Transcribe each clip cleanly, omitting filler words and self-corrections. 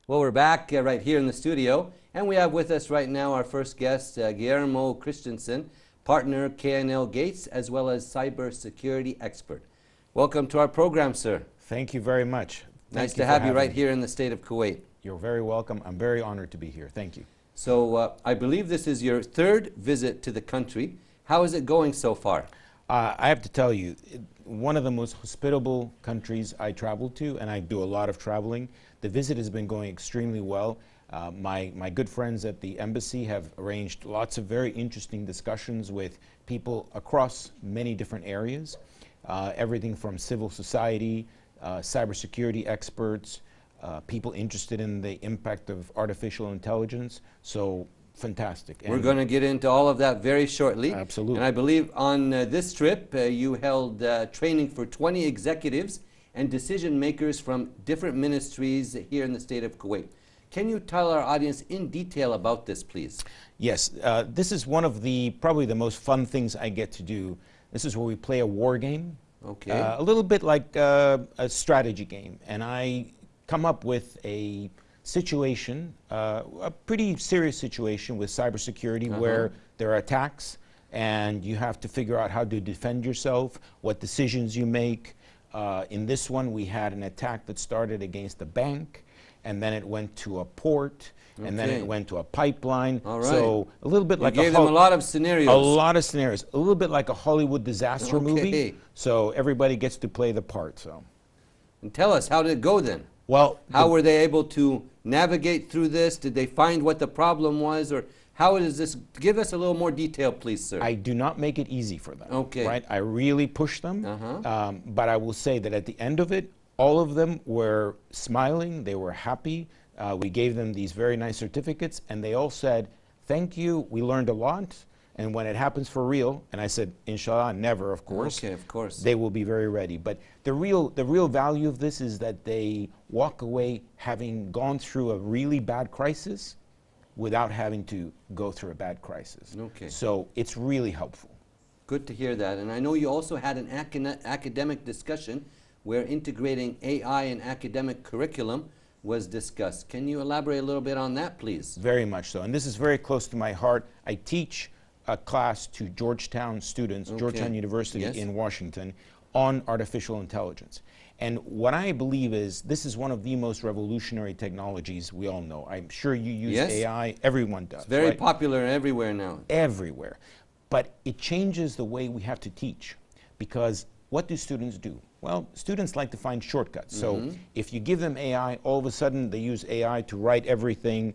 Well, we're back right here in the studio, and we have with us right now our first guest, Guillermo Christensen, partner KNL Gates, as well as cybersecurity expert. Welcome to our program, sir. Thank you very much. Nice to have you right here in the state of Kuwait. You're very welcome. I'm very honored to be here. Thank you. So I believe this is your third visit to the country. How is it going so far? I have to tell you, one of the most hospitable countries I traveled to, and I do a lot of traveling. The visit has been going extremely well. My good friends at the embassy have arranged lots of very interesting discussions with people across many different areas. Everything from civil society, cybersecurity experts, people interested in the impact of artificial intelligence. So fantastic. We're going to get into all of that very shortly. Absolutely. And I believe on this trip you held training for 20 executives and decision makers from different ministries here in the state of Kuwait. Can you tell our audience in detail about this, please? Yes, this is one of the probably the most fun things I get to do. This is where we play a war game. Okay. A little bit like a strategy game, and I come up with a situation, a pretty serious situation with cybersecurity where there are attacks and you have to figure out how to defend yourself, what decisions you make. In this one, we had an attack that started against a bank, and then it went to a port, and then it went to a pipeline. All right. So a little bit like you gave them a lot of scenarios. A lot of scenarios. A little bit like a Hollywood disaster movie. So everybody gets to play the part. So. And tell us, how did it go then? Well, how were they able to navigate through this? Did they find what the problem was, or how is this? Give us a little more detail, please, sir. I do not make it easy for them. Okay. Right? I really push them. But I will say that at the end of it, all of them were smiling. They were happy. We gave them these very nice certificates, and they all said, "Thank you. We learned a lot." And when it happens for real, and I said, "Inshallah, never, of course." Okay, of course. They will be very ready. But the real value of this is that they walk away having gone through a really bad crisis without having to go through a bad crisis. Okay. So it's really helpful. Good to hear that. And I know you also had an academic discussion where integrating AI in academic curriculum was discussed. Can you elaborate a little bit on that, please? Very much so. And this is very close to my heart. I teach a class to Georgetown students, Georgetown University in Washington, on artificial intelligence. And what I believe is this is one of the most revolutionary technologies we all know. I'm sure you use AI. Everyone does. It's very popular everywhere now. Everywhere. But it changes the way we have to teach. Because what do students do? Well, students like to find shortcuts. So if you give them AI, all of a sudden they use AI to write everything,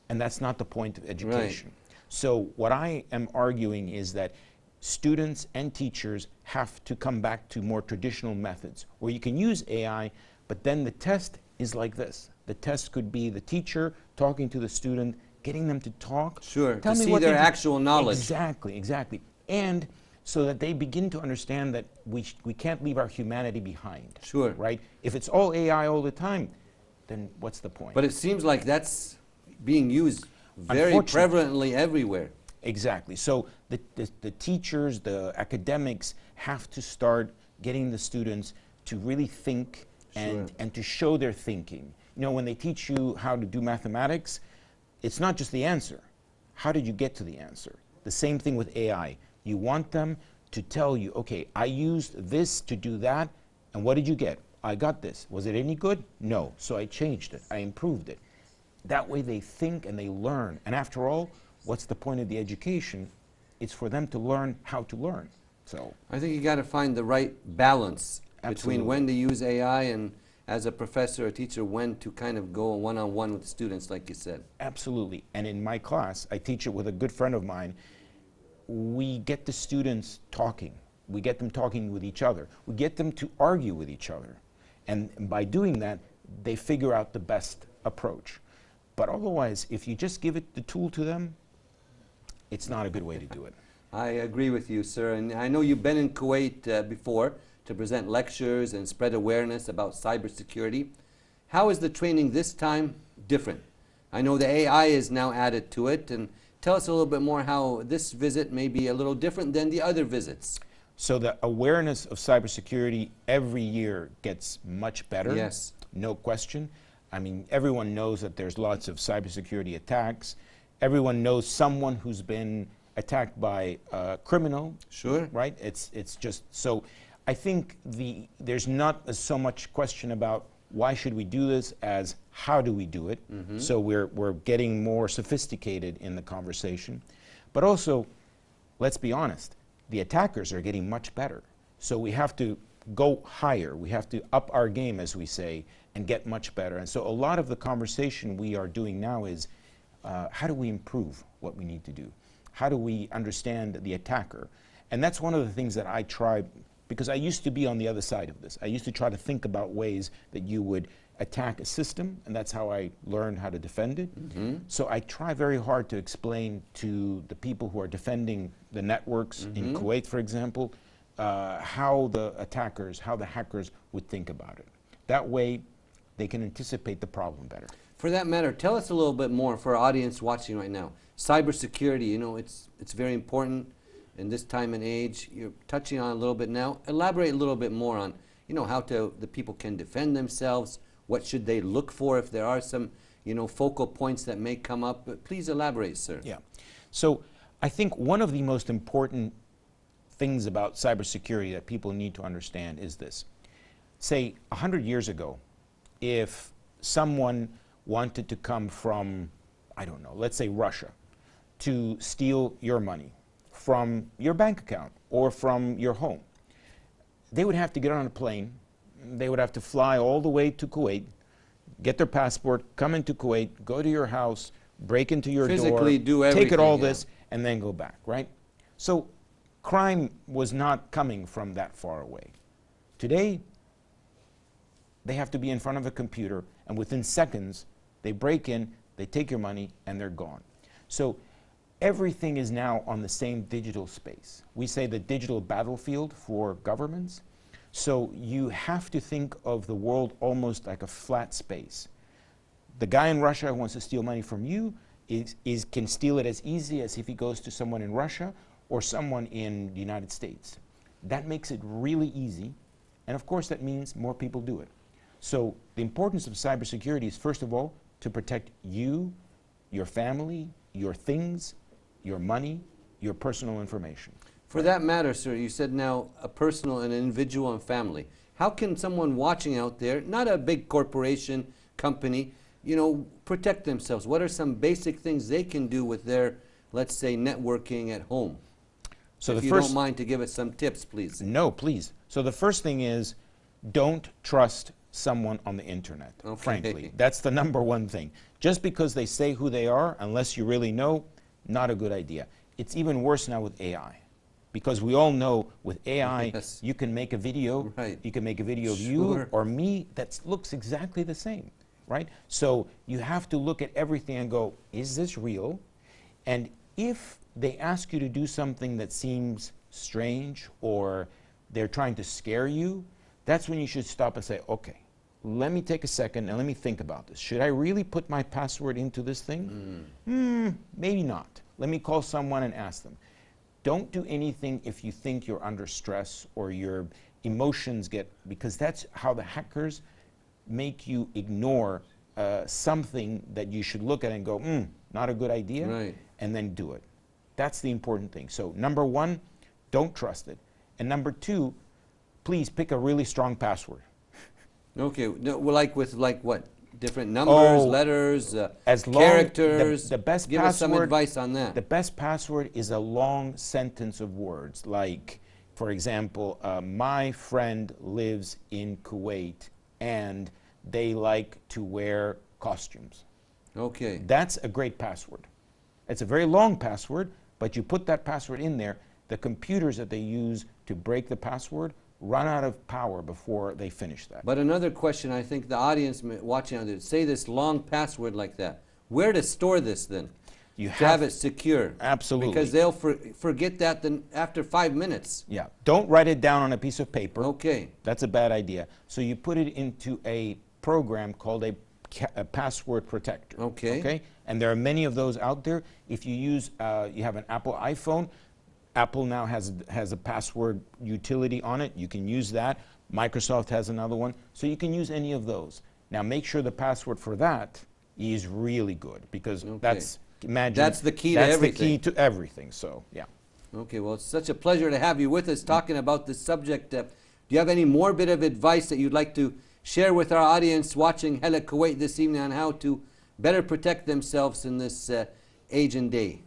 and that's not the point of education. Right. So what I am arguing is that students and teachers have to come back to more traditional methods where you can use AI, but then the test is like this. The test could be the teacher talking to the student, getting them to talk. Sure, to see their actual knowledge. Exactly, exactly. And so that they begin to understand that we can't leave our humanity behind. Sure. Right? If it's all AI all the time, then what's the point? But it seems like that's being used very prevalently everywhere. Exactly. So the teachers, the academics have to start getting the students to really think and to show their thinking. You know, when they teach you how to do mathematics, it's not just the answer. How did you get to the answer? The same thing with AI. You want them to tell you, okay, I used this to do that, and what did you get? I got this. Was it any good? No. So I changed it. I improved it. That way they think and they learn. And after all, what's the point of the education? It's for them to learn how to learn. So I think you got to find the right balance between when to use AI and, as a professor or teacher, when to kind of go one-on-one with students, like you said. Absolutely. And in my class, I teach it with a good friend of mine. We get the students talking. We get them talking with each other. We get them to argue with each other. And by doing that, they figure out the best approach. But otherwise, if you just give it the tool to them, it's not a good way to do it. I agree with you, sir. And I know you've been in Kuwait before to present lectures and spread awareness about cybersecurity. How is the training this time different? I know the AI is now added to it, and tell us a little bit more how this visit may be a little different than the other visits. So the awareness of cybersecurity every year gets much better. Yes. No question. I mean, everyone knows that there's lots of cybersecurity attacks. Everyone knows someone who's been attacked by a criminal. Sure. Right? It's just, so I think there's not so much question about why should we do this as how do we do it. So we're getting more sophisticated in the conversation. But also, let's be honest, the attackers are getting much better. So we have to go higher. We have to up our game, as we say, and get much better. And so a lot of the conversation we are doing now is how do we improve what we need to do? How do we understand the attacker? And that's one of the things that I try, because I used to be on the other side of this. I used to try to think about ways that you would attack a system, and that's how I learned how to defend it. So I try very hard to explain to the people who are defending the networks in Kuwait, for example, how the attackers, how the hackers would think about it. That way, they can anticipate the problem better. For that matter, tell us a little bit more for our audience watching right now. Cybersecurity, you know, it's very important in this time and age. You're touching on it a little bit now. Elaborate a little bit more on, you know, how the people can defend themselves. What should they look for if there are some, you know, focal points that may come up? But please elaborate, sir. Yeah. So I think one of the most important things about cybersecurity that people need to understand is this. Say 100 years ago, if someone wanted to come from, I don't know, let's say Russia, to steal your money from your bank account or from your home, they would have to get on a plane. They would have to fly all the way to Kuwait, get their passport, come into Kuwait, go to your house, break into your Physically door, do everything, take it all this, and then go back, right? So crime was not coming from that far away. Today, they have to be in front of a computer, and within seconds, they break in, they take your money, and they're gone. So everything is now on the same digital space. We say the digital battlefield for governments. So you have to think of the world almost like a flat space. The guy in Russia who wants to steal money from you can steal it as easy as if he goes to someone in Russia or someone in the United States. That makes it really easy, and of course that means more people do it. So the importance of cybersecurity is, first of all, to protect you, your family, your things, your money, your personal information. For that matter, sir, you said now a personal, an individual, and family. How can someone watching out there, not a big corporation, company, you know, protect themselves? What are some basic things they can do with their, let's say, networking at home? So if you don't mind to give us some tips, please. No, please. So the first thing is, don't trust someone on the internet, frankly. That's the #1 thing. Just because they say who they are, unless you really know, not a good idea. It's even worse now with AI. Because we all know with AI, you can make a video, you can make a video of you or me that looks exactly the same, right? So you have to look at everything and go, is this real? And if they ask you to do something that seems strange or they're trying to scare you, that's when you should stop and say, okay, let me take a second and let me think about this. Should I really put my password into this thing? Maybe not. Let me call someone and ask them. Don't do anything if you think you're under stress or your emotions get, because that's how the hackers make you ignore something that you should look at and go, not a good idea, and then do it. That's the important thing. So #1, don't trust it. And #2, please pick a really strong password. Okay, no, well, like with what? Different numbers, letters, characters. The best Give us some advice on that. The best password is a long sentence of words, like, for example, my friend lives in Kuwait and they like to wear costumes. Okay. That's a great password. It's a very long password, but you put that password in there, the computers that they use to break the password run out of power before they finish that. But another question, I think the audience watching out there, say this long password like that. Where to store this then? You have it secure. Absolutely. Because they'll forget that then after 5 minutes. Yeah. Don't write it down on a piece of paper. Okay. That's a bad idea. So you put it into a program called a password protector. Okay. Okay. And there are many of those out there. If you use, you have an Apple iPhone, Apple now has a password utility on it. You can use that. Microsoft has another one. So you can use any of those. Now make sure the password for that is really good, because Okay. that's, imagine, That's the key to that's everything. the key to everything, so yeah. Okay, well, it's such a pleasure to have you with us talking about this subject. Do you have any more bit of advice that you'd like to share with our audience watching Hala Kuwait this evening on how to better protect themselves in this age and day?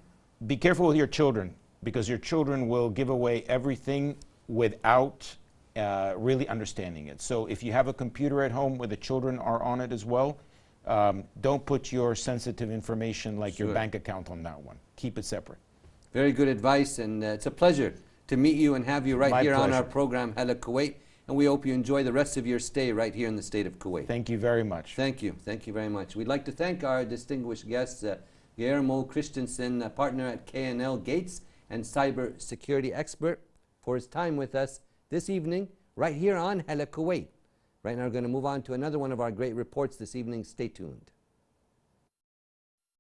Be careful with your children, because your children will give away everything without really understanding it. So if you have a computer at home where the children are on it as well, don't put your sensitive information like your bank account on that one. Keep it separate. Very good advice, and it's a pleasure to meet you and have you right here on our program, Hala Kuwait, and we hope you enjoy the rest of your stay right here in the state of Kuwait. Thank you very much. Thank you. Thank you very much. We'd like to thank our distinguished guests, Guillermo Christensen, partner at K&L Gates and cyber security expert, for his time with us this evening right here on Hala Kuwait. Right now we're going to move on to another one of our great reports this evening. Stay tuned.